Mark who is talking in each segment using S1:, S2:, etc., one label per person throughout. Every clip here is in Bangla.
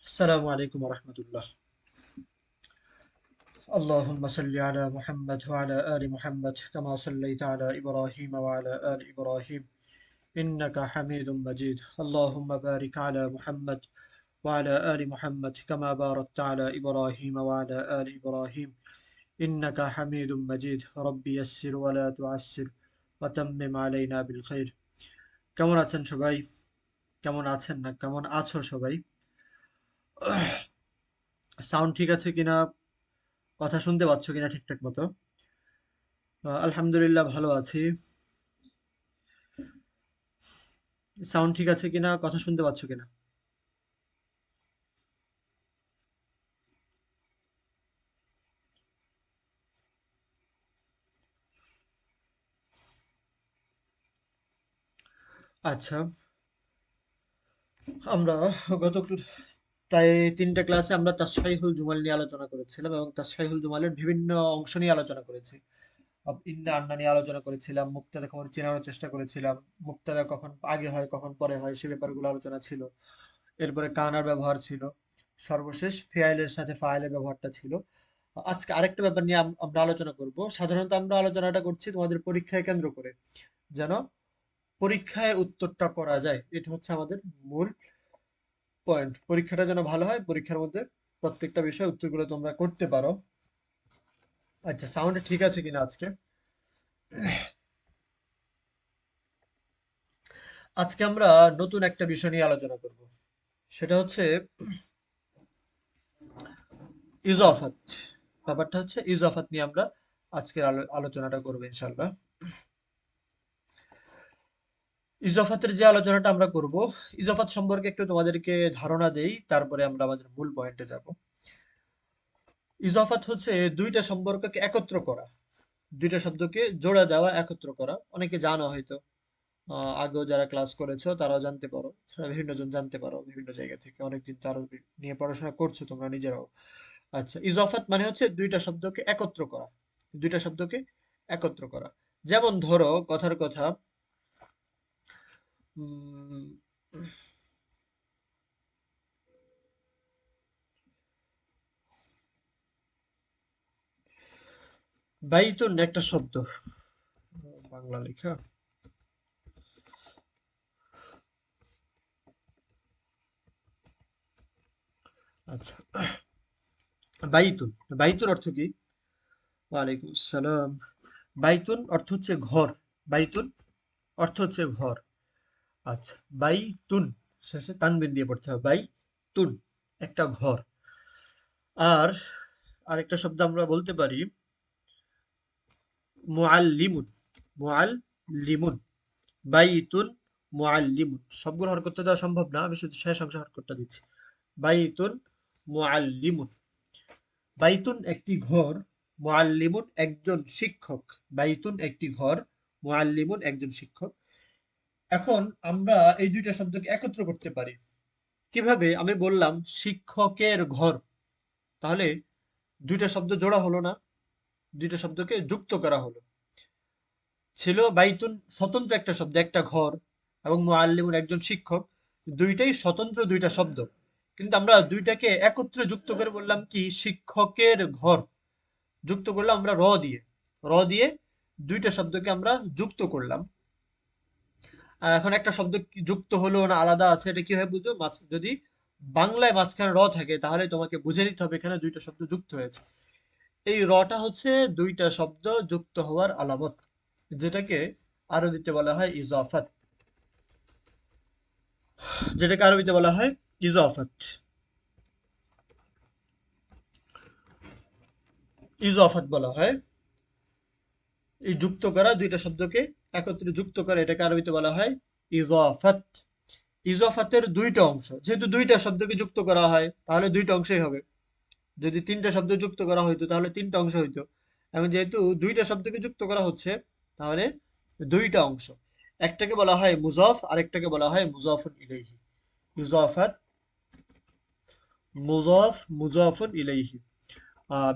S1: السلام عليكم ورحمة الله. اللهم صل على محمد وعلى آل محمد كما صليت على إبراهيم وعلى آل إبراهيم إنك حميد مجيد. اللهم بارك على محمد وعلى آل محمد كما باركت على إبراهيم وعلى آل إبراهيم إنك حميد مجيد. ربي يسر ولا تعسر وتمم علينا بالخير. কেমন আছেন সবাই? কেমন আছেন না কেমন আছো সবাই? সাউন্ড ঠিক আছে কিনা, কথা শুনতে পাচ্ছ কিনা ঠিকঠাক মতো? আলহামদুলিল্লাহ ভালো আছি। সাউন্ড ঠিক আছে কিনা, কথা শুনতে পাচ্ছ কিনা? আচ্ছা, আমরা গত প্রায় 3টে ক্লাসে আমরা তাসহিহুল জুমাল নিয়ে আলোচনা করেছিলাম এবং তাসহিহুল জুমালের বিভিন্ন অংশ নিয়ে আলোচনা করেছি। ইন্না আন্না নিয়ে আলোচনা করেছিলাম, মুক্তাদা খবর চেনার চেষ্টা করেছিলাম, মুক্তাদা কখন আগে হয় কখন পরে হয় সে ব্যাপারগুলো আলোচনা ছিল। এরপরে কানার ব্যবহার ছিল, সর্বশেষ ফেয়াইলের সাথে ফাইলের ব্যবহারটা ছিল। আজকে আরেকটা ব্যাপার নিয়ে আমরা আলোচনা করব। সাধারণত আমরা আলোচনাটা করছি তোমাদের পরীক্ষায় কেন্দ্র করে, যেন পরীক্ষায় উত্তরটা করা যায়, এটা হচ্ছে আমাদের মূল পয়েন্ট। পরীক্ষাটা যেন ভালো হয়, পরীক্ষার মধ্যে প্রত্যেকটা বিষয় উত্তরগুলো তোমরা করতে পারো। আচ্ছা, সাউন্ড ঠিক আছে কিনা আজকে? আজকে আমরা নতুন একটা বিষয় নিয়ে আলোচনা করব, সেটা হচ্ছে ইজাফাত। ব্যাপারটা হচ্ছে ইজাফাত নিয়ে আমরা আজকের আলোচনাটা করবো ইনশাল্লাহ। ইজাফাতের যে আলোচনাটা আমরা করব, ইজাফাত সম্পর্কে একটু তোমাদেরকে ধারণা দেই, তারপরে আমরা আমাদের মূল পয়েন্টে যাব। ইজাফাত হচ্ছে দুইটা সম্পর্ককে একত্র করা, দুইটা শব্দকে জোড়া দেওয়া, একত্র করা। অনেকে জানো হয়তো, আগেও যারা ক্লাস করেছো তারাও জানতে পারো, ছাড়া বিভিন্ন জন জানতে পারো বিভিন্ন জায়গা থেকে, অনেকদিন তো আরবি নিয়ে পড়াশোনা করছো তোমরা নিজেরাও। আচ্ছা, ইজাফাত মানে হচ্ছে দুইটা শব্দকে একত্র করা, দুইটা শব্দকে একত্র করা। যেমন ধরো কথার কথা, উম, বাইতুন একটা শব্দ, বাংলা লেখা। আচ্ছা, বাইতুন, বাইতুন অর্থ কি? ওয়ালাইকুম আসসালাম। বাইতুন অর্থ হচ্ছে ঘর, বাইতুন অর্থ হচ্ছে ঘর। আচ্ছা, বাইতুন শেষে তানবিন দিয়ে পড়তে হবে, বাইতুন একটা ঘর। আর আরেকটা শব্দ আমরা বলতে পারি মুআল্লিমুন, মুআল্লিমুন, বাইতুন মুআল্লিমুন। সবগুলো হরকত তো দেওয়া সম্ভব না, আমি শুধু শেষ অংশ হরকতটা দিচ্ছি। বাইতুন মুআল্লিমুন, বাইতুন একটি ঘর, মুআল্লিমুন একজন শিক্ষক, বাইতুন একটি ঘর, মুআল্লিমুন একজন শিক্ষক। এখন আমরা এই দুইটা শব্দকে একত্র করতে পারি কিভাবে? আমি বললাম শিক্ষকের ঘর, তাহলে দুইটা শব্দ জোড়া হলো না, দুইটা শব্দকে যুক্ত করা হলো। ছিল বাইতুন স্বতন্ত্র একটা শব্দ, একটা ঘর, এবং মুআল্লিমুন একজন শিক্ষক, দুইটাই স্বতন্ত্র দুইটা শব্দ, কিন্তু আমরা দুইটাকে একত্রে যুক্ত করে বললাম কি শিক্ষকের ঘর। যুক্ত করলাম আমরা দিয়ে, দিয়ে দুইটা শব্দকে আমরা যুক্ত করলাম। এখন একটা শব্দ কি যুক্ত হলো না আলাদা আছে, এটা কিভাবে বুঝবো? যদি বাংলায় মাঝখানে থাকে তাহলে তোমাকে বুঝে নিতে হবে এখানে দুইটা শব্দ যুক্ত হয়েছে। এই টা হচ্ছে দুইটা শব্দ যুক্ত হওয়ার আলামত, যেটাকে আরবিতে বলা হয় ইজাফাত, যেটাকে আরবিতে বলা হয় ইজাফাত। ইজাফাত বলা হয় এই যুক্ত করা দুইটা শব্দকে একত্রে যুক্ত করা, এটাকে আরবিতে বলা হয় ইজাফাত। ইজাফাতের দুইটা অংশ, যেহেতু দুইটা শব্দকে যুক্ত করা হয় তাহলে দুইটা অংশই হবে। যদি তিনটা শব্দ যুক্ত করা হইতো তাহলে তিনটা অংশ হইতো, এবং যেহেতু দুইটা শব্দকে যুক্ত করা হচ্ছে তাহলে দুইটা অংশ। একটাকে বলা হয় মুজাফ, আরেকটাকে বলা হয় মুজাফুন ইলাইহি। ইজাফাত, মুজাফ, মুজাফুন ইলাইহি।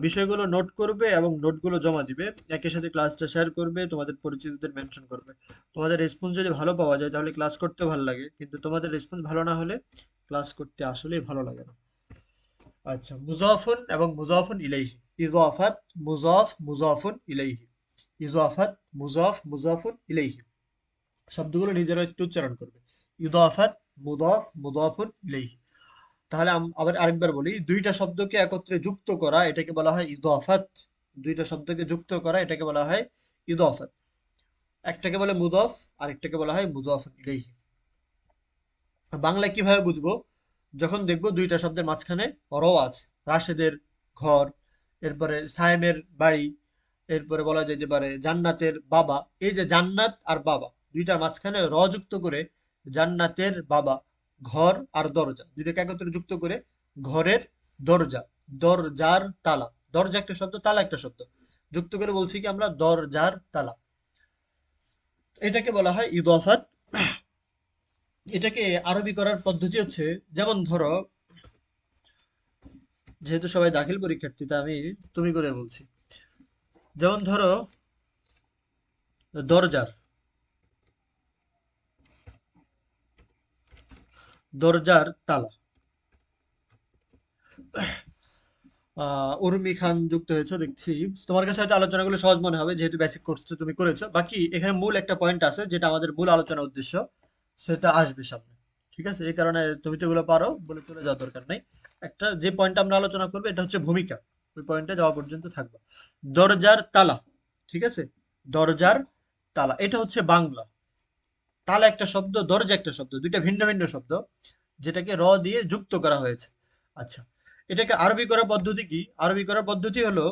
S1: বিষয়গুলো নোট করবে এবং নোটগুলো জমা দিবে, একই সাথে ক্লাসটা শেয়ার করবে, তোমাদের পরিচিতদের মেনশন করবে। তোমাদের রেসপন্স যদি ভালো পাওয়া যায় তাহলে ক্লাস করতে ভালো লাগে, কিন্তু তোমাদের রেসপন্স ভালো না হলে ক্লাস করতে আসলেই ভালো লাগে না। আচ্ছা, মুজাফুন এবং মুজাফুন ইলাইহি। ইজাফাত, মুজাফ, মুজাফুন ইলাইহি। ইজাফাত, মুজাফ, মুজাফুন ইলাইহি। শব্দগুলো নিজেরা একটু উচ্চারণ করবে। ইজাফাত, মুদাফ, মুদাফুন ইলাইহি। তাহলে আবার আরেকবার বলি, দুইটা শব্দকে একত্রে যুক্ত করা এটাকে বলা হয় ইদাফাত। দুইটা শব্দকে যুক্ত করা এটাকে বলা হয় ইদাফাত। একটাকে বলে মুদাফ, আরেকটাকে বলা হয় মুদাফুন ইলাইহি। বাংলায় কিভাবে বুঝবো? যখন দেখবো দুইটা শব্দের মাঝখানে র আছে, রাশেদের ঘর, এরপরে সায়েমের বাড়ি, এরপরে বলা যেতে পারে জান্নাতের বাবা। এই যে জান্নাত আর বাবা দুইটার মাঝখানে র যুক্ত করে জান্নাতের বাবা, ঘর আর দরজা দুইটাকে একত্রে যুক্ত করে ঘরের দরজা, দরজার তালা। দরজা একটা শব্দ, তালা একটা শব্দ, যুক্ত করে বলছি কি আমরা দরজার তালা। এটাকে বলা হয় ইদাফাত। এটাকে আরবি করার পদ্ধতি হচ্ছে, যেমন ধরো, যেহেতু সবাই দাখিল পরীক্ষার্থী তা আমি তুমি করে বলছি। যেমন ধরো দরজার, দরজার তালা। উর্মি খান যুক্ত হয়েছে দেখছি। তোমার কাছে হয়তো আলোচনাগুলো সহজ মনে হবে যেহেতু বেসিক কোর্স তুমি করেছো। বাকি এখানে মূল একটা পয়েন্ট আছে যেটা আমাদের মূল আলোচনার উদ্দেশ্য, সেটা আসবে সামনে। ঠিক আছে, এই কারণে তুমি তো এগুলো পারো বলে চলে যাওয়ার দরকার নেই। একটা যে পয়েন্ট আমরা আলোচনা করবো এটা হচ্ছে ভূমিকা, ওই পয়েন্টে যাওয়া পর্যন্ত থাকবে। দরজার তালা, ঠিক আছে, দরজার তালা এটা হচ্ছে বাংলা। তালা একটা শব্দ, দরজা একটা শব্দ, দুইটা ভিন্ন ভিন্ন শব্দ যেটাকে র দিয়ে যুক্ত করা হয়েছে। আচ্ছা, এটাকে আরবি করার পদ্ধতি কি? আরবি করার পদ্ধতি হলো,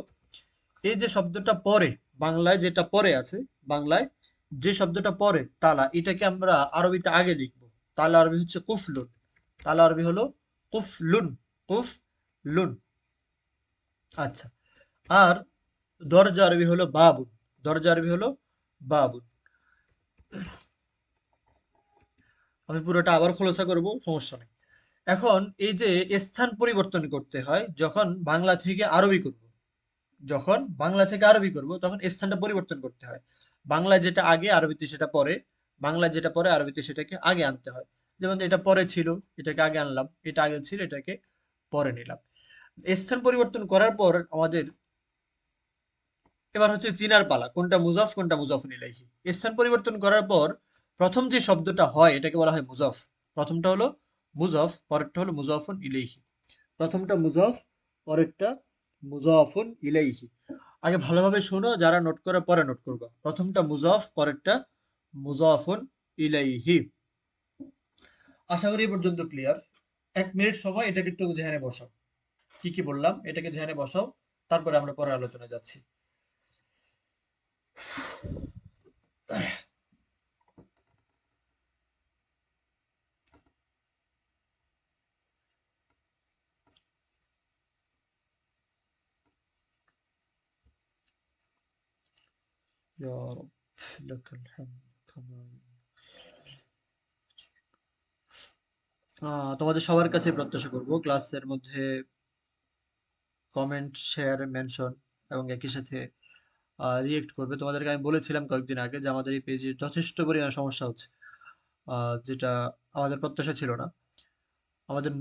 S1: এই যে শব্দটা পরে, বাংলায় যেটা পরে আছে, বাংলায় যে শব্দটা পরে তালা, এটাকে আমরা আরবিতে আগে লিখবো। তালা আরবি হচ্ছে কুফলুন। তালা আরবি হলো কুফলুন, কুফলুন। আচ্ছা, আর দরজা আরবি হলো বাবুন। দরজা আরবি হলো বাবুন। আমি পুরোটা আবার খোলাসা করব, সমস্যা নেই। এখন এই যে স্থান পরিবর্তন করতে হয় যখন বাংলা থেকে আরবি করব, যখন বাংলা থেকে আরবি করব তখন স্থানটা পরিবর্তন করতে হয়। বাংলা যেটা আগে আরবিতে সেটা পরে, বাংলা যেটা পরে আরবিতে সেটাকে আগে আনতে হয়। যেমন এটা পরে ছিল, এটাকে আগে আনলাম, এটা আগে ছিল, এটাকে পরে নিলাম। স্থান পরিবর্তন করার পর আমাদের এবার হচ্ছে চিনার পালা, কোনটা মুজাফ কোনটা মুজাফুন ইলাইহি। স্থান পরিবর্তন করার পর প্রথম যে শব্দটা হয় এটাকে বলা হয় মুজাফ। প্রথমটা হলো মুজাফ, পরেরটা হলো মুজাফুন ইলাইহি। প্রথমটা মুজাফ, পরেরটা মুজাফুন ইলাইহি। আগে ভালোভাবে শোনো, যারা নোট করে পরে নোট করবা। প্রথমটা মুজাফ, পরেরটা মুজাফুন ইলাইহি। আশা করি এই পর্যন্ত ক্লিয়ার। 1 মিনিট সময় এটাকে একটু ধ্যানে বসাও, কি কি বললাম এটাকে ধ্যানে বসাও, তারপরে আমরা পরে আলোচনায় যাচ্ছি। ইয়া রাব লাকাল হামদ কামা তোমাদের সবার কাছে প্রত্যাশা করব ক্লাসের মধ্যে কমেন্ট, শেয়ার, মেনশন এবং একই সাথে রিয়েক্ট করবে। তোমাদেরকে আমি বলেছিলাম কয়েকদিন আগে যে আমাদের এই পেজে যথেষ্ট পরিমাণে সমস্যা হচ্ছে, যেটা আমাদের প্রত্যাশা ছিল না। আমাদের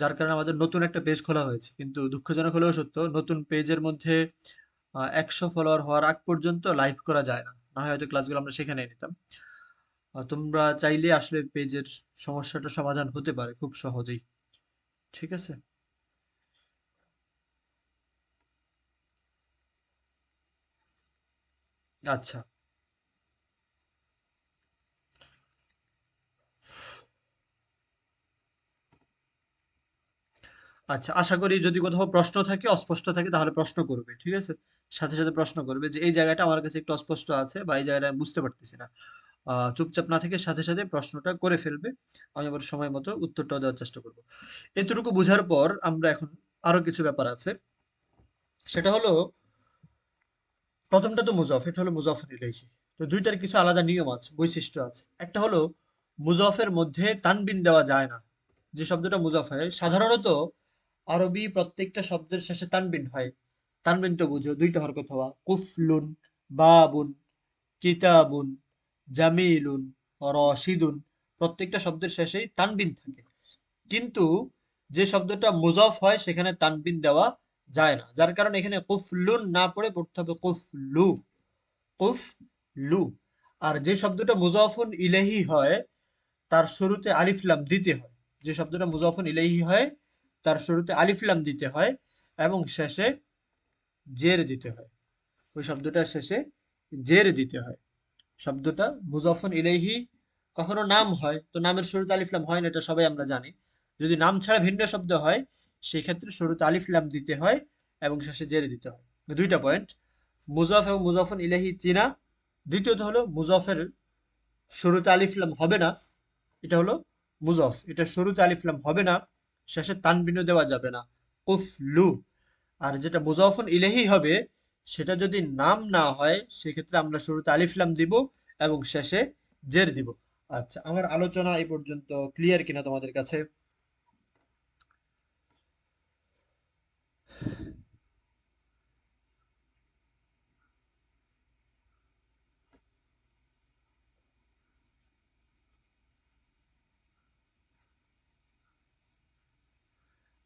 S1: যার কারণে আমাদের নতুন একটা পেজ খোলা হয়েছে, কিন্তু দুঃখজনক হলেও সত্য নতুন পেজের মধ্যে 100 ফলোয়ার হওয়ার আগ পর্যন্ত লাইভ করা যায় না, না হয় হয়তো ক্লাসগুলো আমরা সেখানে নিতাম। তোমরা চাইলে আসলে পেজের সমস্যাটা সমাধান হতে পারে খুব সহজেই। ঠিক আছে। আচ্ছা, আচ্ছা, আশা করি যদি কোথাও প্রশ্ন থাকে, অস্পষ্ট থাকে, তাহলে প্রশ্ন করবে। ঠিক আছে, সাথে সাথে প্রশ্ন করবে যে এই জায়গাটা আমার কাছে একটু অস্পষ্ট আছে বা এই জায়গাটা আমি বুঝতে পারতেছি না। চুপচাপ না থেকে সাথে সাথে প্রশ্নটা করে ফেলবে। আমি আবার সময় মতো উত্তরটাও দেওয়ার চেষ্টা করব। এতটুকু বোঝার পর আমরা এখন আরো কিছু ব্যাপার আছে। সেটা হলো, প্রথমটা তো মুজাফ, এটা হলো মুজাফর ইলাইহি। তো দুইটার কিছু আলাদা নিয়ম আছে, বৈশিষ্ট্য আছে। একটা হলো মুজাফের মধ্যে তানবিন দেওয়া যায় না। যে শব্দটা মুজাফ হয় সাধারণত আরবি প্রত্যেকটা শব্দের শেষে তানবিন হয়। তানবিন তো বুঝো, দুইটা হরকত হওয়া, কুফলুন, বাবুন, কিতাবুন, জামিলুন, রশিদুন, প্রত্যেকটা শব্দের শেষেই তানবিন থাকে। কিন্তু যে শব্দটা মুজাফ হয় সেখানে তানবিন দেওয়া যায় না, যার কারণে এখানে কুফলুন না পড়ে পড়তে হবে কুফলু, কুফলু। আর যে শব্দটা মুজাফুন ইলাইহি হয় তার শুরুতে আলিফ লাম দিতে হয়। যে শব্দটা মুজাফুন ইলাইহি হয় তার শুরুতে আলিফ লাম দিতে হয় এবং শেষে জের দিতে হয়। ওই শব্দটার শেষে জের দিতে হয়। শব্দটা মুজাফফর ইলাইহি কখনো নাম হয় তো নামের শুরুতে আলিফ লাম হয় না, এটা সবাই আমরা জানি। যদি নাম ছাড়া ভিন্ন শব্দ হয় সেই ক্ষেত্রে শুরুতে আলিফ লাম দিতে হয় এবং শেষে জেরে দিতে হয়। দুইটা পয়েন্ট, মুজাফ এবং মুজাফফর ইলাইহি চিনা। দ্বিতীয়ত হলো মুজাফের শুরুতে আলিফ লাম হবে না, এটা হলো মুজাফ, এটা শুরুতে আলিফ লাম হবে না, শেষে তানবিনও দেওয়া যাবে না, কুফলু। আর যেটা মুজাফফর ইলাইহি হবে সেটা যদি নাম না হয় সেক্ষেত্রে আমরা শুরুতে আলিফ লাম দিব এবং শেষে জের দিব। আচ্ছা, আমার আলোচনা এই পর্যন্ত ক্লিয়ার কিনা তোমাদের কাছে?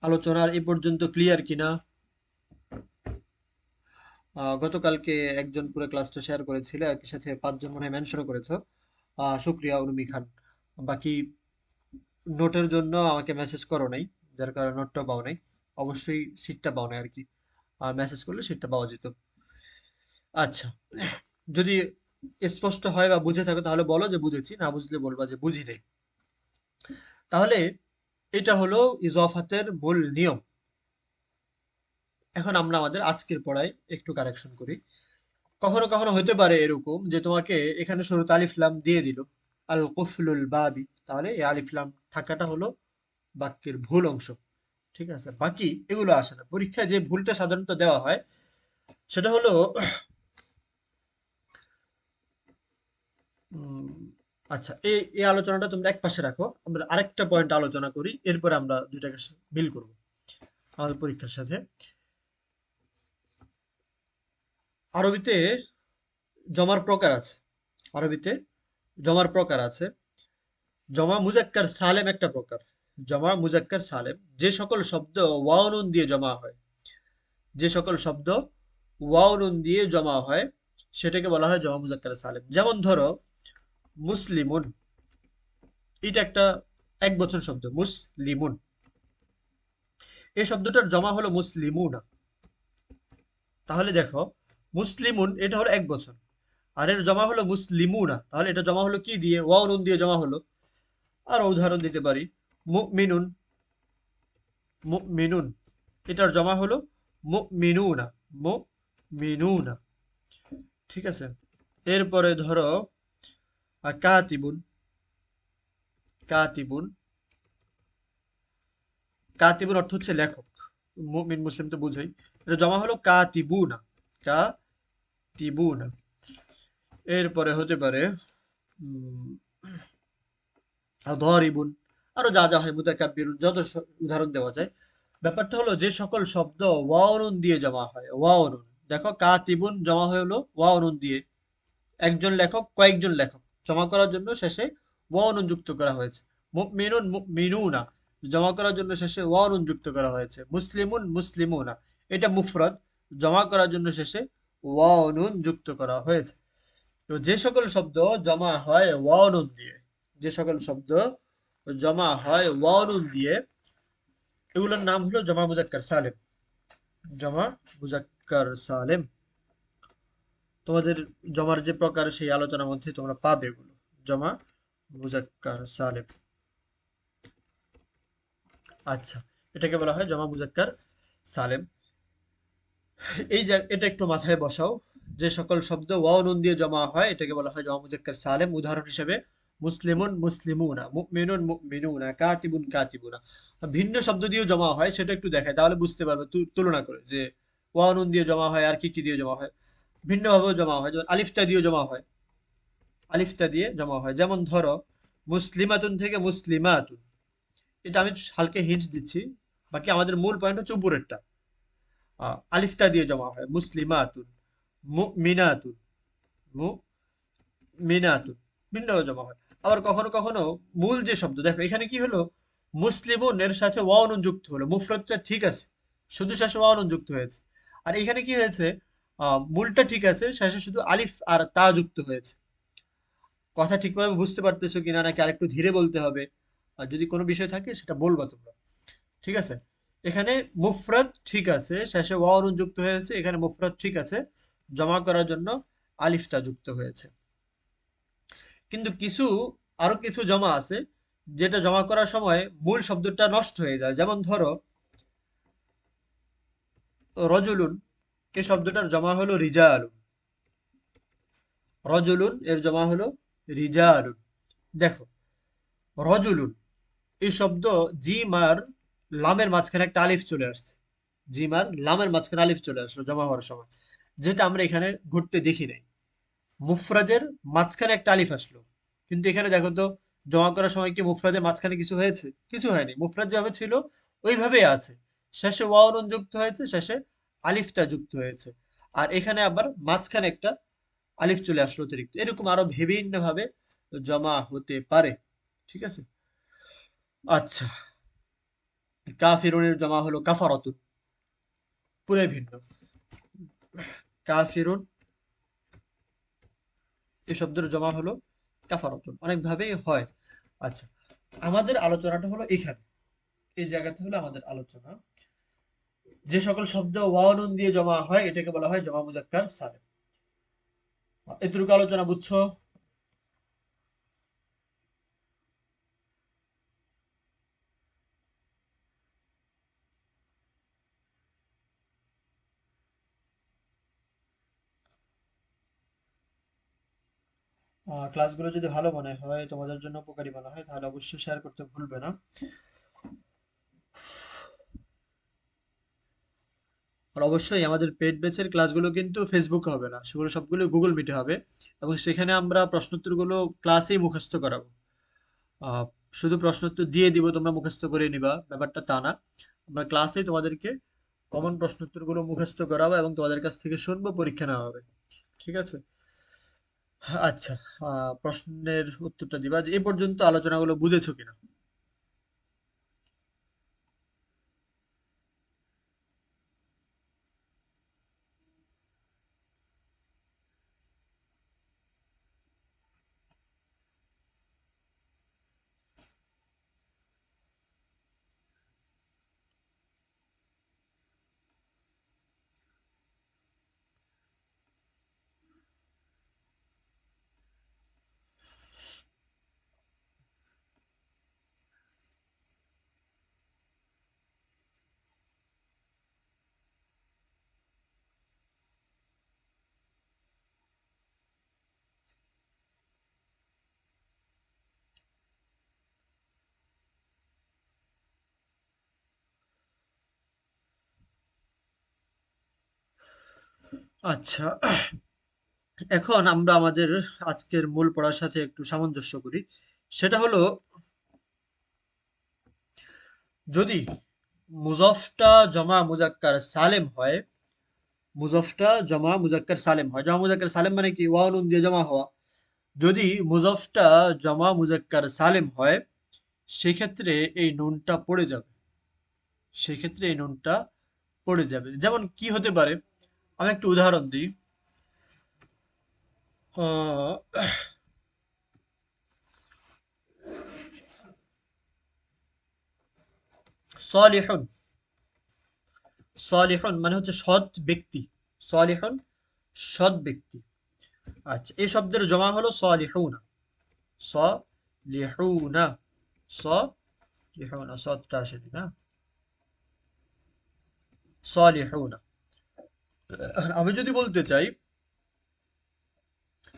S1: আলোচনার এই পর্যন্ত ক্লিয়ার কিনা? গতকালকে একজন পুরো ক্লাসটা শেয়ার করেছিল, একই সাথে 5 জন মনে হয় মেনশনও করেছো। শুক্রিয়া উর্মি খান। বাকি নোটের জন্য আমাকে মেসেজ করো নাই, যার কারণে নোটটা পাও নাই। অবশ্যই সিটটা পাও নাই আর কি। মেসেজ করলে সিটটা পাওয়া যেত। আচ্ছা, যদি স্পষ্ট হয় বা বুঝে থাকো তাহলে বলো যে বুঝেছি, না বুঝলে বলবা যে বুঝি নাই। তাহলে এটা হলো ইজাফাতের মূল নিয়ম। এখন আমরা আমাদের আজকের পড়ায় একটু কারেকশন করি। কখনো কখনো হতে পারে এরকম যে তোমাকে এখানে শুরুতে আলিফ লাম দিয়ে দিল, আল কুফলুল বাবি, তাহলে এই আলিফ লাম থাকাটা হলো বাক্যের ভুল অংশ। ঠিক আছে, বাকি এগুলো আসে না পরীক্ষায়। যে ভুলটা সাধারণত দেওয়া হয় সেটা হলো উম, আচ্ছা, এই এই আলোচনাটা তোমরা এক পাশে রাখো, আমরা আরেকটা পয়েন্ট আলোচনা করি, এরপরে আমরা দুইটাকে মিল করব আমাদের পরীক্ষার সাথে। আরবিতে জমার প্রকার আছে। আরবিতে জমার প্রকার আছে। জমা মুজাক্কার সালেম একটা প্রকার। জমা মুজাক্কার সালেম, যে সকল শব্দ ওয়াও নুন দিয়ে জমা হয়, যে সকল শব্দ ওয়াও নুন দিয়ে জমা হয় সেটাকে বলা হয় জমা মুজাক্কার সালেম। যেমন ধরো মুসলিমুন, এটা একটা এক বচন শব্দ মুসলিমুন, এই শব্দটার জমা হলো মুসলিমুনা। তাহলে দেখো মুসলিমুন এটা হলো এক বচন, আর এর জমা হলো মুসলিমুনা, তাহলে এটা জমা হলো কি দিয়ে? ওয়াও নুন দিয়ে জমা হলো। আর উদাহরণ দিতে পারি, মুমিনুন, মুমিনুন, এটার জমা হলো মুমিনুনা, মুমিনুনা। ঠিক আছে, এরপরে ধরো কাতিবুন, কাতিবুন, কাতিবুন অর্থ হচ্ছে লেখক। মুমিন মুসলিম তো বুঝোই, এটা জমা হলো কাতিবুনা, কাতিবুনা। এরপরে হতে পারে ধরিবুন, আরো যা যা হয় মুতাকাব্বিরুন, যত উদাহরণ দেওয়া যায়। ব্যাপারটা হলো যে সকল শব্দ ওয়াও নুন দিয়ে জমা হয়, ওয়াও নুন, দেখো কাতিবুন জমা হলো ওয়াও নুন দিয়ে, একজন লেখক কয়েকজন লেখক জমা করার জন্য শেষে ওয়াও নুন যুক্ত করা হয়েছে। মুমিনুন মুমিনুনা জমা করার জন্য শেষে ওয়াও নুন যুক্ত করা হয়েছে। মুসলিমুন মুসলিমুনা এটা মুফরদ, জমা করার জন্য শেষে ওয়াও নুন যুক্ত করা হয়েছে। তো যে সকল শব্দ জমা হয় ওয়াও নুন দিয়ে, যে সকল শব্দ জমা হয় ওয়াও নুন দিয়ে, এগুলোর নাম হলো জমা মুজাক্কার সালেম। জমা মুজাক্কার সালেম, তোমাদের জমার যে প্রকার সেই আলোচনার মধ্যে তোমরা পাবে এগুলো। জমা মুজাক্কার সালেম। আচ্ছা, এটাকে বলা হয় জমা মুজাক্কার সালেম। এই যে এটা একটু মাথায় বসাও, যে সকল শব্দ ওয়াও নুন দিয়ে জমা হয় এটাকে বলা হয় জমা মুজাক্কার সালেম। উদাহরণ হিসেবে মুসলিমুন মুসলিমুনা, মুমিনুন মুমিনুনা, কাতিবুন কাতিবুনা। ভিন্ন শব্দ দিয়েও জমা হয় সেটা একটু দেখায়, তাহলে বুঝতে পারবে তুলনা করে যে ওয়াও নুন দিয়ে জমা হয় আর কি কি দিয়ে জমা হয়। ভিন্নভাবেও জমা হয়, যেমন আলিফটা দিয়েও জমা হয়, আলিফটা দিয়ে জমা হয়। যেমন ধরো মুসলিমাতুন থেকে মুসলিমাতুন, এটা আমি হালকা হিন্টস দিচ্ছি, বাকি আমাদের মূল পয়েন্ট হচ্ছে উপরেরটা। আলিফটা দিয়ে জমা হয় মুসলিমাতুন, মুমিনাতুন, মুমিনাতুন, ভিন্নভাবে জমা হয়। আবার কখনো কখনো মূল যে শব্দ, দেখো এখানে কি হলো, মুসলিমুন এর সাথে ওয়াও নুন যুক্ত হলো, মুফরদটা ঠিক আছে, শুধু শেষে ওয়াও নুন যুক্ত হয়েছে। আর এখানে কি হয়েছে, মূলটা ঠিক আছে, শেষে শুধু আলিফ আর তা যুক্ত হয়েছে। কথা ঠিকভাবে বুঝতে পারতেছো কিনা, নাকি আরেকটু ধীরে বলতে হবে? আর যদি কোনো বিষয় থাকে সেটা বলবা তোমরা, ঠিক আছে? এখানে মুফরদ ঠিক আছে, শেষে ওয়াও নুন যুক্ত হয়েছে, এখানে মুফরদ ঠিক আছে, জমা করার জন্য আলিফটা যুক্ত হয়েছে। কিন্তু আরো কিছু জমা আছে যেটা জমা করার সময় মূল শব্দটা নষ্ট হয়ে যায়। যেমন ধরো রজুলুন, এই শব্দটার জমা হলো রিজালুন, রজুলুন এর জমা হলো রিজালুন। দেখো রজুলুন এই শব্দ, জিম আর লামের মাঝখানে একটা আলিফ চলে আসছে, জিম আর লামের মাঝখানে আলিফ চলে আসলো জমা হওয়ার সময়, যেটা আমরা এখানে ঘটতে দেখি নাই। মুফরাদের মাঝখানে একটা আলিফ আসলো, কিন্তু এখানে দেখো তো জমা করার সময় কি মুফরাদের মাঝখানে কিছু হয়েছে? কিছু হয়নি, মুফরাদ যেভাবে ছিল ওইভাবেই আছে। শেষে ওয়াও নুন যুক্ত হয়েছে, শেষে আলিফটা যুক্ত হয়েছে। আর এখানে আবার মাঝখানে একটা আলিফ চলে আসলো অতিরিক্ত। এরকম আরো বিভিন্ন ভাবে জমা হতে পারে, ঠিক আছে? আচ্ছা, কাফিরুনের জমা হলো কাফারাতুন, পুরাই ভিন্ন। কাফিরুন এই শব্দের জমা হলো কাফারাতুন, অনেক ভাবেই হয়। আচ্ছা, আমাদের আলোচনাটা হলো এখানে, এই জায়গাতে হলো আমাদের আলোচনা। যে সকল শব্দ ওয়াও নুন দিয়ে জমা হয় এটাকে বলা হয় জমা মুজাক্কার সালেম। এতটুকু আলোচনা বুঝছো? ক্লাসগুলো যদি ভালো মনে হয়, তোমাদের জন্য উপকারী মনে হয়, তাহলে অবশ্যই শেয়ার করতে ভুলবে না। আর অবশ্যই আমাদের পেড ব্যাচের ক্লাসগুলো কিন্তু ফেসবুকে হবে না, সেগুলো সবগুলো গুগল মিটে হবে, এবং সেখানে আমরা প্রশ্নোত্তরগুলো ক্লাসেই মুখস্থ করাবো। আহ, শুধু প্রশ্নোত্তর দিয়ে দিব, তোমরা মুখস্থ করে নিবা ব্যাপারটা তা না। আমরা ক্লাসেই তোমাদেরকে কমন প্রশ্নোত্তরগুলো মুখস্থ করাবো এবং তোমাদের কাছ থেকে শুনবো, পরীক্ষা নেওয়া হবে, ঠিক আছে? আচ্ছা, প্রশ্নের উত্তরটা দিবা যে এ পর্যন্ত আলোচনাগুলো বুঝেছো কিনা। আচ্ছা, এখন আমরা আমাদের আজকের মূল পড়ার সাথে একটু সামঞ্জস্য করি। সেটা হলো, যদি মুজফটা জমা মুজাক্কার সালেম হয়, মুজফটা জমা মুজাক্কার সালেম হয়, জমা মুজাক্কার সালেম মানে কি, ওয়াও নুন দিয়ে জমা হওয়া। যদি মুজফটা জমা মুজাক্কার সালেম হয়, সেক্ষেত্রে এই নুনটা পড়ে যাবে। সেক্ষেত্রে এই নুনটা পড়ে যাবে। যেমন কি হতে পারে, আমি একটু উদাহরণ দিই। আহ, সলিহুন, সলিহুন মানে হচ্ছে সৎ ব্যক্তি। সলিহুন, সৎ ব্যক্তি। আচ্ছা, এই শব্দের জমা হলো সলিহুনা। সলিহুনা, সলিহুনা, সৎটা আসেনি না, সলিহুনা। আমি যদি বলতে চাই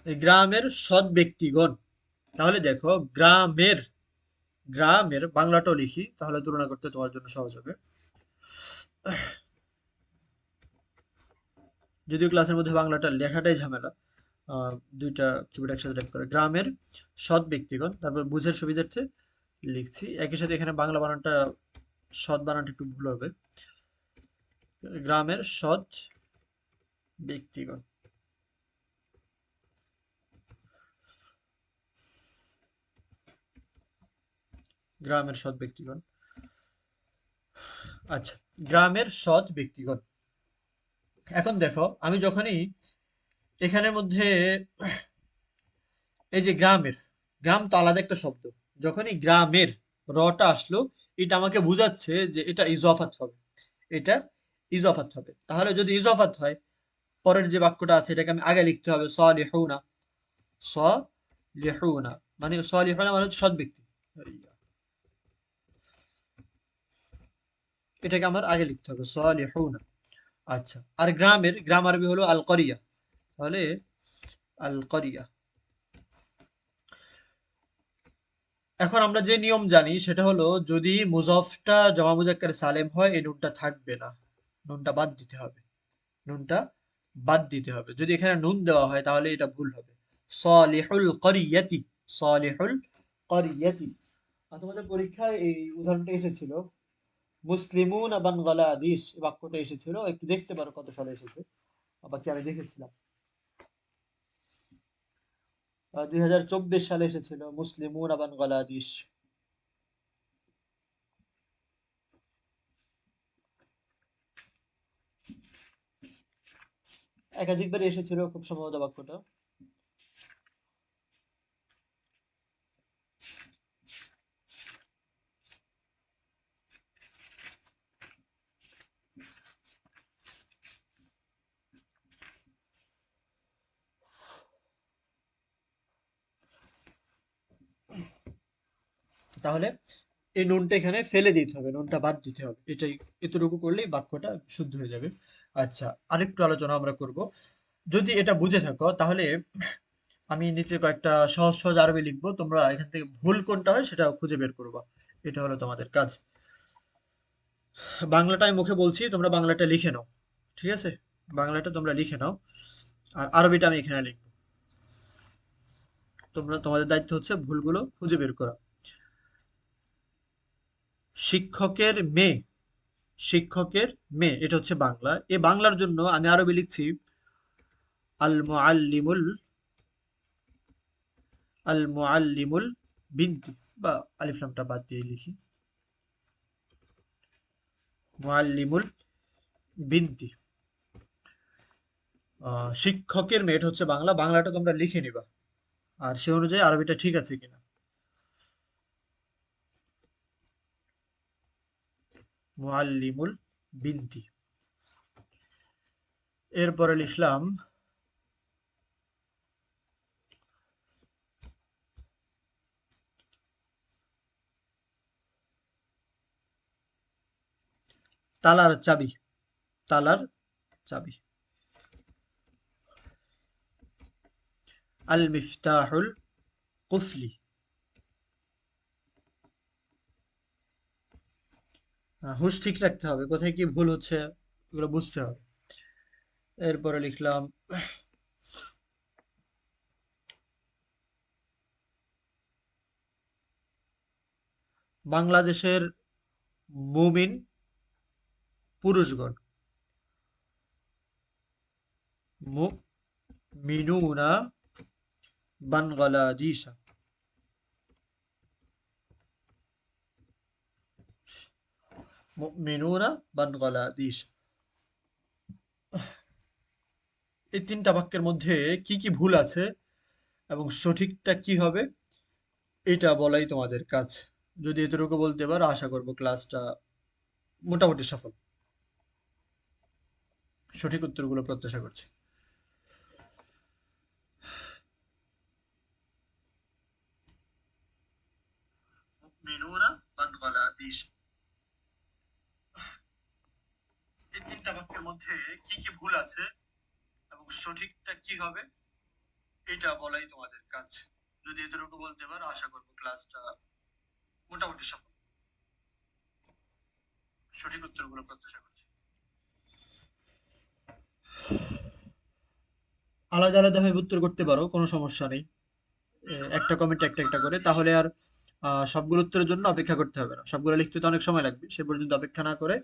S1: এই গ্রামের সৎ ব্যক্তিগণ, তাহলে দেখো গ্রামের, গ্রামের বাংলাটাও লিখি, তাহলে তুলনা করতে তোমার জন্য সহজ হবে। যদিও ক্লাসের মধ্যে বাংলাটা লেখাটাই ঝামেলা, দুইটা কিবোর্ড একসাথে টাইপ করে, গ্রামের সৎ ব্যক্তিগণ, তারপর বুঝের সুবিধার্থে লিখছি একই সাথে। এখানে বাংলা বানানটা, সৎ বানানটা একটু ভুল হবে। গ্রামের সৎ ব্যক্তিগণ, গ্রামের সৎ ব্যক্তিগণ। আচ্ছা, গ্রামের সৎ ব্যক্তিগণ। এখন দেখো, আমি যখনই এখানের মধ্যে এই যে গ্রামের, গ্রাম তো আলাদা একটা শব্দ, যখনই গ্রামের রটা আসলো, এটা আমাকে বোঝাচ্ছে যে এটা ইজাফাত হবে, এটা ইজাফাত হবে। তাহলে যদি ইজাফাত হয়, পরের যে বাক্যটা আছে এটাকে আমি আগে লিখতে হবে সলিহুনা। সলিহুনা মানে, সলিহুনা মানে হচ্ছে সৎ ব্যক্তি, এটাকে আমার আগে লিখতে হবে সলিহুনা। আচ্ছা, আর গ্রামের, গ্রাম আরবি হলো আল করিয়া, তাহলে আল করিয়া। এখন আমরা যে নিয়ম জানি সেটা হলো, যদি মুজফটা জমা মুজাক্কার সালেম হয়, এই নুনটা থাকবে না, নুনটা বাদ দিতে হবে, নুনটা বাদ দিতে হবে। যদি এখানে নুন দেওয়া হয় তাহলে এটা ভুল হবে। সলিহুল করিয়াতি, সলিহুল করিয়াতি। আর তোমাদের পরীক্ষায় এই উদাহরণটা এসেছিল, মুসলিমুন বাংলাদেশ, এই বাক্যটা এসেছিল, একটু দেখতে পারো কত সালে এসেছে, বাকি আমি দেখেছিলাম 2024 সালে এসেছিল, মুসলিমুন বাংলাদেশ। একাধিকবার এসেছিল খুব সম্ভবত বাক্যটা। তাহলে এই নুনটা এখানে ফেলে দিতে হবে, নুনটা বাদ দিতে হবে, এটাই, এতটুকু করলেই বাক্যটা শুদ্ধ হয়ে যাবে। আচ্ছা, আরেকটু আলোচনা আমরা করব। যদি এটা বুঝে থাকো তাহলে আমি নিচে কয়েকটা সহজ সহজ আরবি লিখবো, তোমরা এখান থেকে ভুল কোনটা হয় সেটা খুঁজে বের করবা। এটা হলো তোমাদের কাজ। বাংলাটা আমি মুখে বলছি, তোমরা বাংলাটা লিখে নাও, ঠিক আছে? বাংলাটা তোমরা লিখে নাও, আর আরবিটা আমি এখানে লিখবো। তোমরা, তোমাদের দায়িত্ব হচ্ছে ভুলগুলো খুঁজে বের করা। শিক্ষকের মেয়ে, শিক্ষকের মেয়ে, এটা হচ্ছে বাংলা। এই বাংলার জন্য আমি আরবি লিখছি আল মুআল্লিমুল, আল মুআল্লিমুল বিনতি, বা আলিফ লামটা বাদ দিয়ে লিখি মুআল্লিমুল বিনতি। শিক্ষকের মেয়ে, এটা হচ্ছে বাংলা, বাংলাটা তোমরা লিখে নিবা, আর সে অনুযায়ী আরবিটা ঠিক আছে কিনা। মুআল্লিমুল বিনতি। এরপরে লিখলাম তালার চাবি, তালার চাবি। আল মিফতাহুল কুফলি। হুঁশ ঠিক রাখতে হবে, কোথায় কি ভুল হচ্ছে এগুলো বুঝতে হবে। এরপরে লিখলাম বাংলাদেশের মুমিন পুরুষগণ। মুমিনুনা বাংলাদেশ। মুমিনুনা বাংলাদেশ। এই তিনটা বাক্যের মধ্যে কি কি ভুল আছে এবং সঠিকটা কি হবে এটা বলাই তোমাদের কাজ। যদি এতটুকু বলতে পারো আশা করব ক্লাসটা মোটামুটি সফল। সঠিক উত্তরগুলো প্রত্যাশা করছি। মুমিনুনা বাংলাদেশ। এই তিনটা বাক্যের মধ্যে কি কি ভুল আছে এবং সঠিকটা কি হবে এটা বলাই তোমাদের কাজ। যদি এতটুকু বলতে পারো আশা করব ক্লাসটা মোটামুটি সফল। সঠিক উত্তরগুলো প্রত্যাশা করছি। আলাদা আলাদা ভাবে উত্তর করতে পারো, কোনো সমস্যা নেই। একটা কমেন্ট একটা একটা করে, তাহলে আর সবগুলো উত্তরের জন্য অপেক্ষা করতে হবে না। সবগুলো লিখতে তো অনেক সময় লাগবে, সে পর্যন্ত অপেক্ষা না করে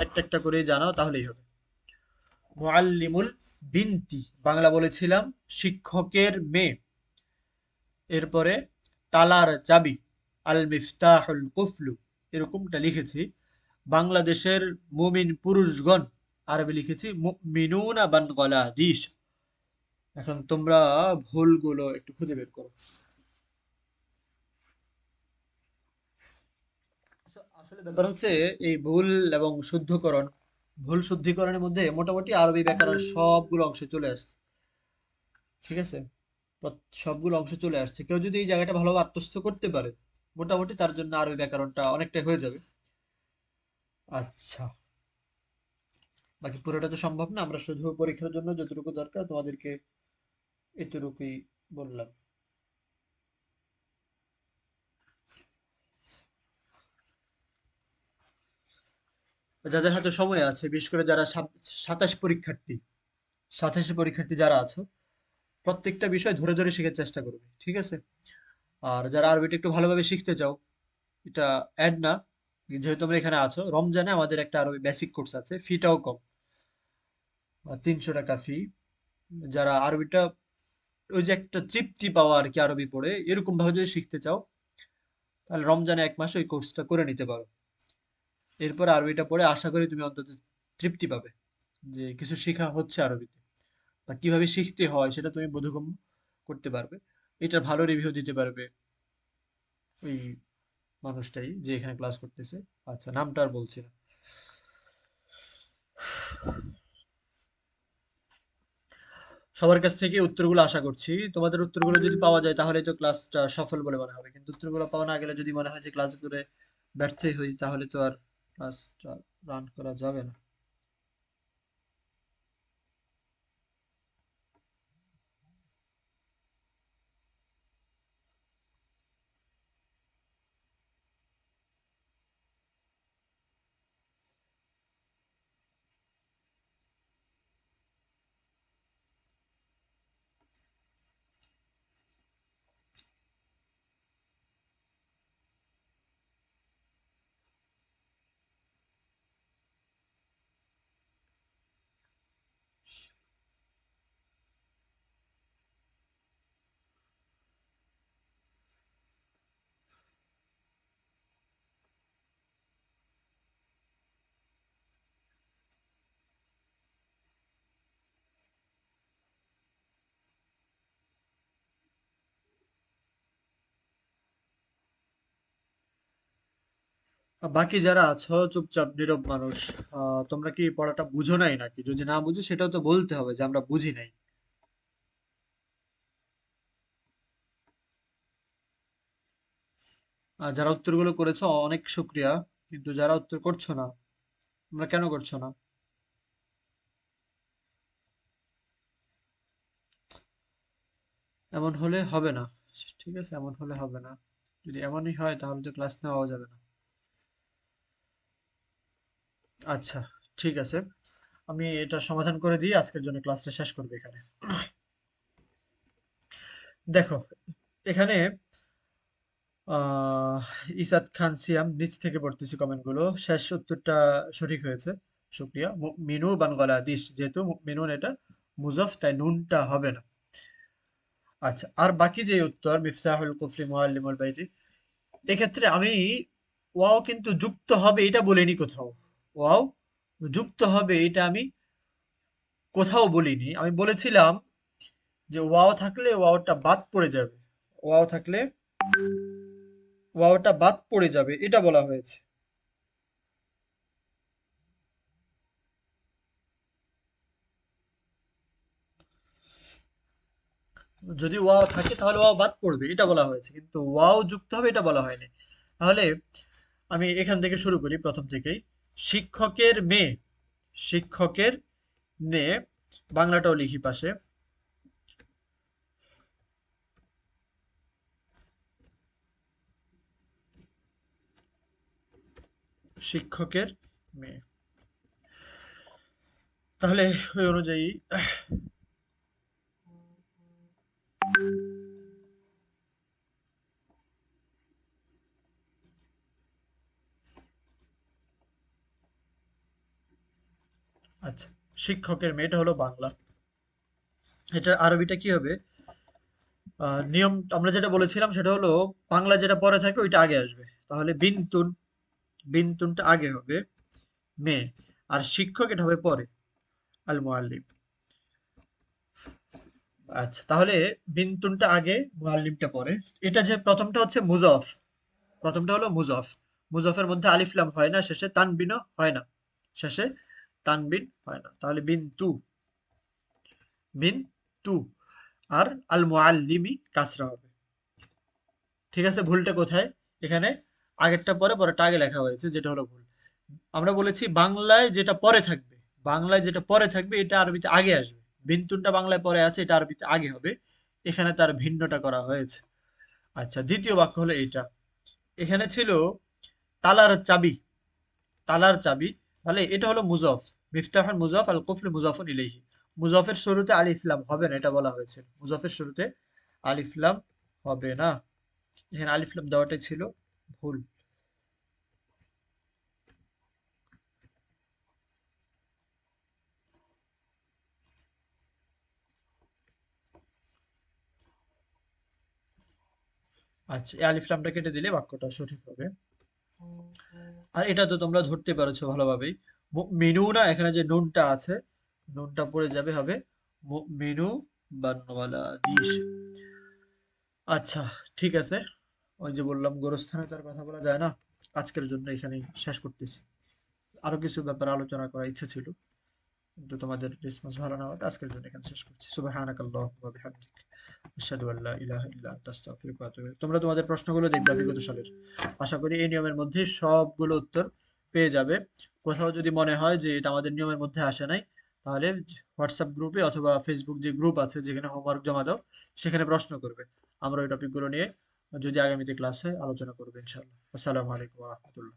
S1: একটা একটা করে জানাও, তাহলেই হবে। মুআল্লিমুল বিনতি বাংলা বলেছিলাম শিক্ষকের মেয়ে। এরপরে তালার চাবি, আল মিফতাহুল কুফলু, এরকমটা লিখেছি। বাংলাদেশের মুমিন পুরুষগণ, আরবি লিখেছি মুমিনুনা বাংলাদেশ। এখন তোমরা ভুলগুলো একটু খুঁজে বের করো। আসলে ব্যাপার হচ্ছে এই ভুল এবং শুদ্ধকরণ, ভুল শুদ্ধিকরণের মধ্যে মোটামুটি আরবি ব্যাকরণ সবগুলো অংশে চলে আসছে। ঠিক আছে, সবগুলো অংশ চলে আসছে। কেউ যদি এই জায়গাটা ভালোভাবে আত্মস্থ করতে পারে, মোটামুটি তার জন্য আরবি ব্যাকরণটা অনেকটাই হয়ে যাবে। আচ্ছা, বাকি পুরোটা তো সম্ভব না, আমরা শুধু পরীক্ষার জন্য যতটুকু দরকার তোমাদেরকে এতটুকুই বললাম। যাদের হাতে সময় আছে, বিশেষ করে যারা 27 পরীক্ষার্থী, 27 পরীক্ষার্থী যারা আছো, প্রত্যেকটা বিষয় ধরে ধরে শেখার চেষ্টা করবে, ঠিক আছে? আর যারা আরবিটা একটু ভালোভাবে শিখতে চাও, এটা অ্যাড না, যেহেতু তোমরা এখানে আছো, রমজানে আমাদের একটা আরবি বেসিক কোর্স আছে, ফিটাও কম, 300 টাকা ফি। যারা আরবিটা ওই যে একটা তৃপ্তি পাওয়া আর কি আরবি পড়ে, এরকম ভাবে যদি শিখতে চাও, তাহলে রমজানে 1 মাস ওই কোর্সটা করে নিতে পারো। এরপর আরবিটা পড়ে আশা করি তুমি অন্তত তৃপ্তি পাবে যে কিছু শেখা হচ্ছে আরবিতে, বা কিভাবে শিখতে হয় সেটা তুমি বোধগম্য করতে পারবে। এটার ভালো রিভিউ দিতে পারবে ওই মানুষটাই যে এখানে ক্লাস করতেছে। আচ্ছা, নামটা আর বলছি না। সবার কাছ থেকে উত্তরগুলো আশা করছি। তোমাদের উত্তরগুলো যদি পাওয়া যায় তাহলে তো ক্লাসটা সফল বলে মনে হবে, কিন্তু উত্তরগুলো পাওয়া না গেলে যদি মনে হয় যে ক্লাস করে ব্যর্থই হই, তাহলে তো আর ক্লাসটা রান করা যাবে না। আর বাকি যারা আছো চুপচাপ নীরব মানুষ, তোমরা কি পড়াটা বুঝো নাই নাকি? যদি না বুঝো সেটাও তো বলতে হবে যে আমরা বুঝি নাই। আর যারা উত্তরগুলো করেছো অনেক শুক্রিয়া, কিন্তু যারা উত্তর করছো না, তোমরা কেন করছো না? এমন হলে হবে না। ঠিক আছে, এমন হলে হবে না। যদি এমনই হয় তাহলে তো ক্লাস নেওয়া যাবে না। আচ্ছা, ঠিক আছে, আমি এটা সমাধান করে দিয়ে আজকের জন্য ক্লাসটা শেষ করবো এখানে। দেখো, এখানে আহ ইসাদ খান সিয়াম, নিচ থেকে পড়তেছি কমেন্টগুলো। শেষ উত্তরটা সঠিক হয়েছে, শুক্রিয়া। মিনু বানগলাদেশ, যেহেতু মিনুন এটা মুজফ, তাই নুনটা হবে না। আচ্ছা, আর বাকি যে উত্তর মিফতাহুল কুফরি মুআল্লিমুল বাইতি, এক্ষেত্রে আমি ওয়াও কিন্তু যুক্ত হবে এটা বলিনি কোথাও। ওয়াও যুক্ত হবে এটা আমি কোথাও বলিনি। আমি বলেছিলাম যে ওয়াও থাকলে ওয়াওটা বাদ পড়ে যাবে। ওয়াও থাকলে ওয়াওটা বাদ পড়ে যাবে, এটা বলা হয়েছে। যদি ওয়াও থাকে তাহলে ওয়াও বাদ পড়বে, এটা বলা হয়েছে, কিন্তু ওয়াও যুক্ত হবে এটা বলা হয়নি। তাহলে আমি এখান থেকে শুরু করি, প্রথম থেকেই। শিক্ষকের মেয়ে, শিক্ষকের মেয়ে, বাংলাটাও লিখি পাশে। শিক্ষকের মেয়ে, তাহলে ওই অনুযায়ী আচ্ছা, শিক্ষকের মেয়ে, এটা হলো বাংলা। এটার আরবিটা কি হবে? নিয়ম আমরা যেটা বলেছিলাম সেটা হলো, বাংলা যেটা পরে থাকে ওইটা আগে আসবে। তাহলে বিনতুন, বিনতুনটা আগে হবে, মেয়ে। আর শিক্ষক এটা হবে পরে, আল মুআল্লিম। আচ্ছা, তাহলে বিনতুনটা আগে, মুআল্লিমটা পরে। এটা যে প্রথমটা হচ্ছে মুজফ, প্রথমটা হলো মুজফ। মুজফের মধ্যে আলিফ লাম হয় না, শেষে তানবিনও হয় না, শেষে তানবিন হয় না। তাহলে বিনতু, বিনতু। আর আল মুআল্লিমি কাসরা হবে। ঠিক আছে, ভুলটা কোথায়? এখানে আগেরটা পরে, পরেরটা আগে লেখা হয়েছে, যেটা হলো ভুল। আমরা বলেছি বাংলায় যেটা পরে থাকবে, বাংলায় যেটা পরে থাকবে এটা আরবিতে আগে আসবে। বিন্তুনটা বাংলায় পরে আছে, এটা আরবিতে আগে হবে। এখানে তার ভিন্নটা করা হয়েছে। আচ্ছা, দ্বিতীয় বাক্য হলো এইটা। এখানে ছিল তালার চাবি, তালার চাবি। তাহলে এটা হলো মুজফ, মিফতাহুল মুজফ, আল কুফল মুজফুন ইলাইহি। মুজফের শুরুতে আলিফ লাম হবে না, এটা বলা হয়েছে। মুজফের শুরুতে আলিফ লাম হবে না, এখানে আলিফ লাম দেওয়াটাই ছিল ভুল। আচ্ছা, এই আলিফ লামটা কেটে দিলে বাক্যটা সঠিক হবে। আর এটা তো তোমরা ধরতে পেরেছো ভালোভাবেই। মেনু না, এখানে যে নুনটা আছে, নুনটা পড়ে যাবে, হবে মেনু বানওয়ালা ডিশ। আচ্ছা, ঠিক আছে। ওই যে বললাম, গোরস্থানে তার কথা বলা যায় না। আজকের জন্য এখানেই শেষ করতেছি। আরো কিছু ব্যাপারে আলোচনা করার ইচ্ছা ছিল, কিন্তু তোমাদের রেসপন্স ভালো না হওয়াতে আজকের জন্য এখানে শেষ করছি। সুবহানাকাল্লাহুম্মা ওয়া বিহামদিক, আশহাদু আল্লা ইলাহা ইল্লা আনতা আস্তাগফিরুকা ওয়া আতুবু ইলাইক। তোমরা তোমাদের প্রশ্নগুলো দেখবে বিগত সালের। আশা করি এই নিয়মের মধ্যে সবগুলো উত্তর পেয়ে যাবে। কোথাও যদি মনে হয় যে এটা আমাদের নিয়মের মধ্যে আসে নাই, তাহলে হোয়াটসঅ্যাপ গ্রুপে অথবা ফেসবুক যে গ্রুপ আছে যেখানে হোমওয়ার্ক জমা দাও, সেখানে প্রশ্ন করবে। আমরা ওই টপিকগুলো নিয়ে যদি আগামীতে ক্লাস হয় আলোচনা করবো ইনশাআল্লাহ। আসসালামু আলাইকুম ওয়া রাহমাতুল্লাহ।